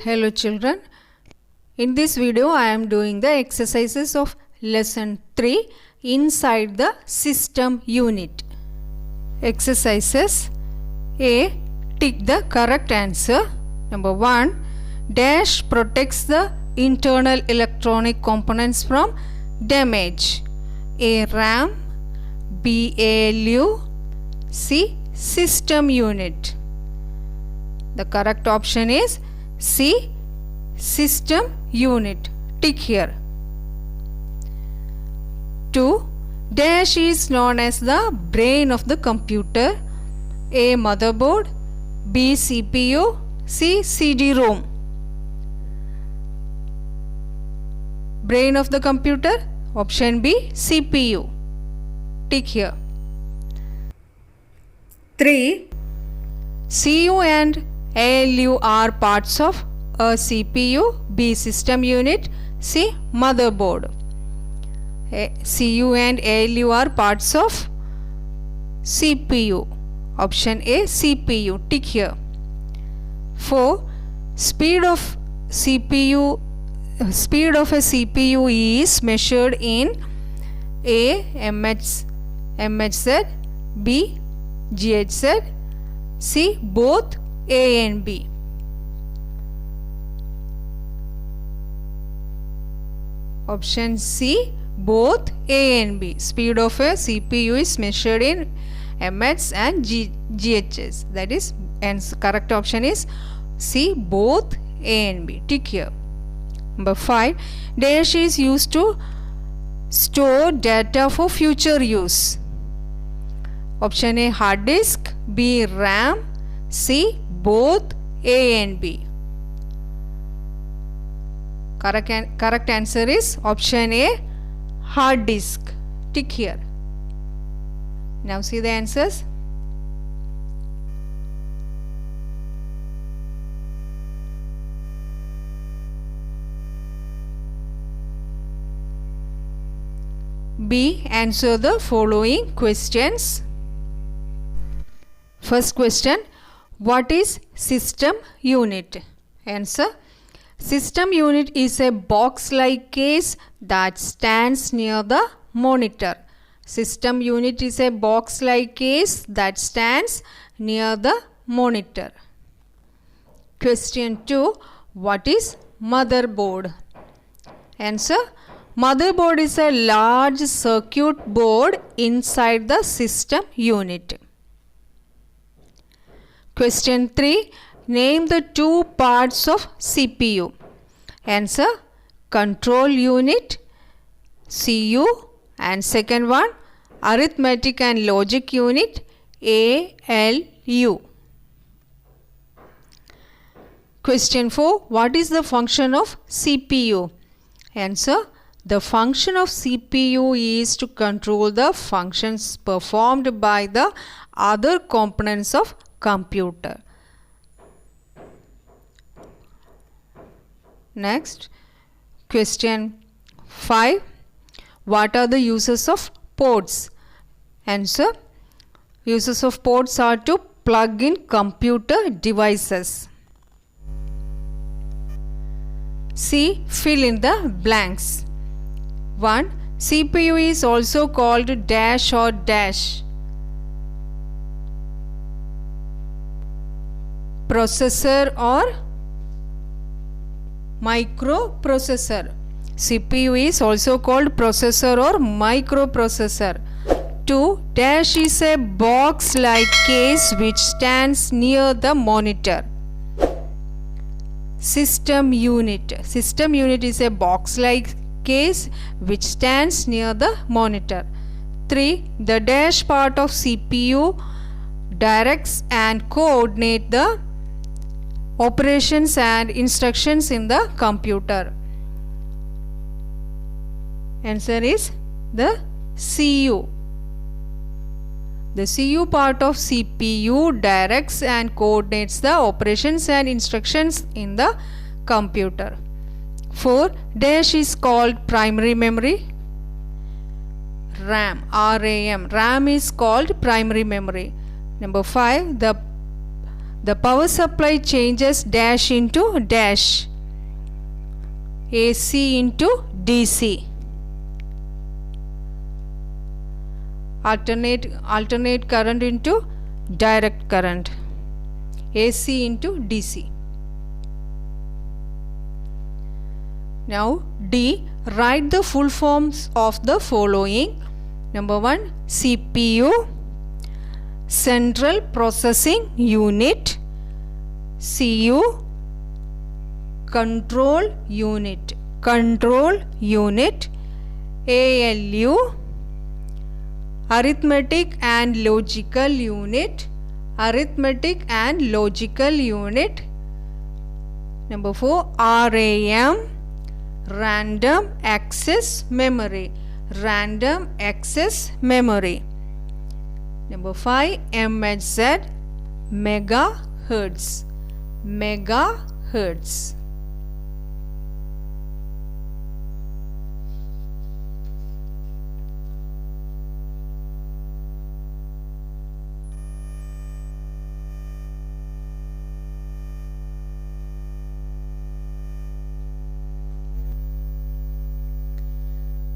Hello children, in this video I am doing the exercises of lesson 3 inside the system unit. Exercises A. Tick the correct answer. Number 1. Dash protects the internal electronic components from damage. A. RAM, B. ALU, C. System unit. The correct option is C. System unit. Tick here. 2. Dash is known as the brain of the computer. A. Motherboard, B. CPU, C. CD-ROM. Brain of the computer, option B. CPU. Tick here. 3. CU and ALU are parts of a CPU, B. System unit, C. Motherboard. CU and ALU are parts of CPU. Option A. CPU. Tick here. 4. Speed of a CPU is measured in A. MHz, B. GHz, C. Both A and B. Option C. Both A and B. Speed of a CPU is measured in MHz and GHz. That is, and correct option is C. Both A and B. Tick here. Number 5. Dash is used to store data for future use. Option A. Hard disk, B. RAM, C. Both A and B. Correct answer is option A. Hard disk. Tick here. Now see the answers. B. Answer the following questions. First question. What is system unit? Answer. System unit is a box-like case that stands near the monitor. System unit is a box-like case that stands near the monitor. Question 2. What is motherboard? Answer. Motherboard is a large circuit board inside the system unit. Question 3. Name the two parts of CPU. Answer. Control unit, CU, and second one, arithmetic and logic unit, ALU. Question 4. What is the function of CPU? Answer. The function of CPU is to control the functions performed by the other components of computer. Next, question 5. What are the uses of ports? Answer. Uses of ports are to plug in computer devices. C. Fill in the blanks. 1. CPU is also called dash or dash. Processor or microprocessor. CPU is also called processor or microprocessor. 2. Dash is a box-like case which stands near the monitor. System unit. System unit is a box-like case which stands near the monitor. 3. The dash part of CPU directs and coordinates the operations and instructions in the computer. Answer is the CU. The CU part of CPU directs and coordinates the operations and instructions in the computer. 4. Dash is called primary memory. RAM, RAM is called primary memory. Number 5. The The power supply changes dash into dash, AC into DC. Alternate current into direct current, AC into DC. Now D, write the full forms of the following. Number 1, CPU, Central Processing Unit. CU, Control Unit. ALU, Arithmetic and Logical Unit. Number 4, RAM, Random Access Memory. Number 5, MHz, megahertz.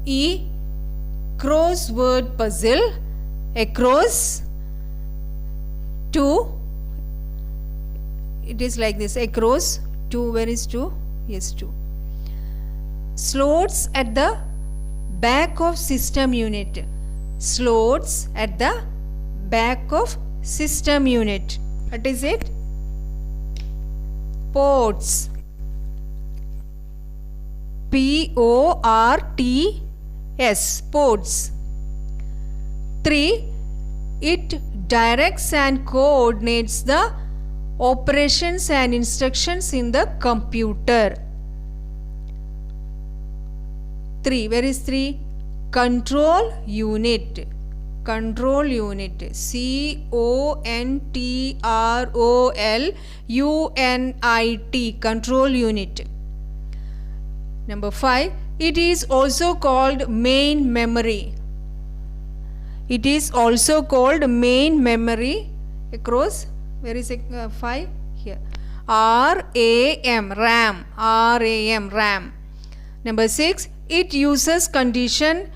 E, crossword puzzle. Across 2, it is like this, across 2, where is 2? Yes, 2. Slots at the back of system unit. What is it? Ports. PORTS, ports. 3, it directs and coordinates the operations and instructions in the computer. 3, where is 3? Control unit. CONTROLUNIT, control unit. Number 5, it is also called main memory. Across, where is 5? Here. RAM. Number 6, it uses condition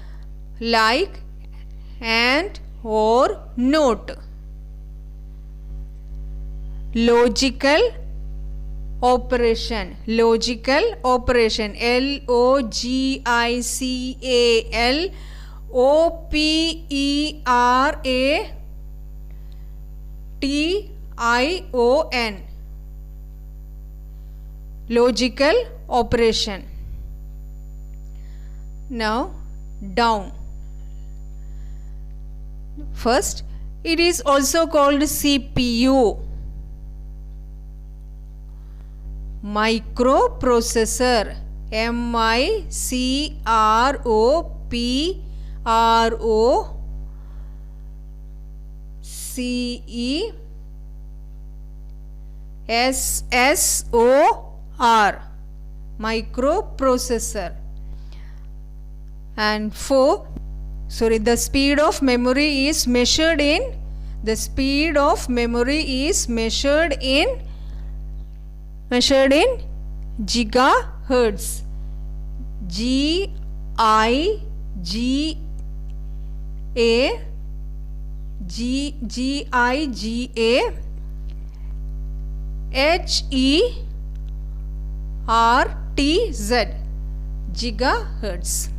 like and or not. Logical operation. LOGICAL, OPERATION. Logical operation. Now down. First, it is also called CPU. Microprocessor. MICROPROCESSOR. Microprocessor. And the speed of memory is measured in gigahertz. GIGAHERTZ, gigahertz.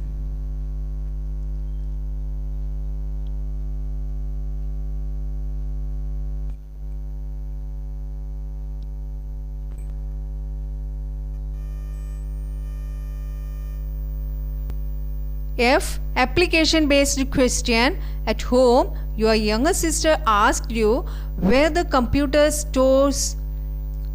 F, application based question. At home, your younger sister asked you where the computer stores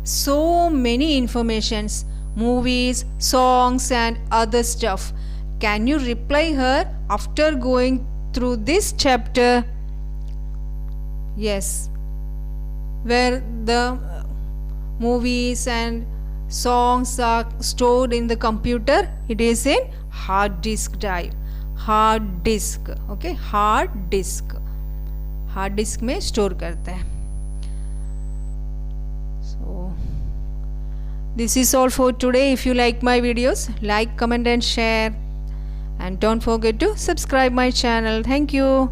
so many informations, movies, songs and other stuff. Can you reply her after going through this chapter? Yes. Where the movies and songs are stored in the computer, it is in hard disk drive. Okay, hard disk में store करते हैं. This is all for today. If you like my videos, like, comment and share, and don't forget to subscribe my channel. Thank you.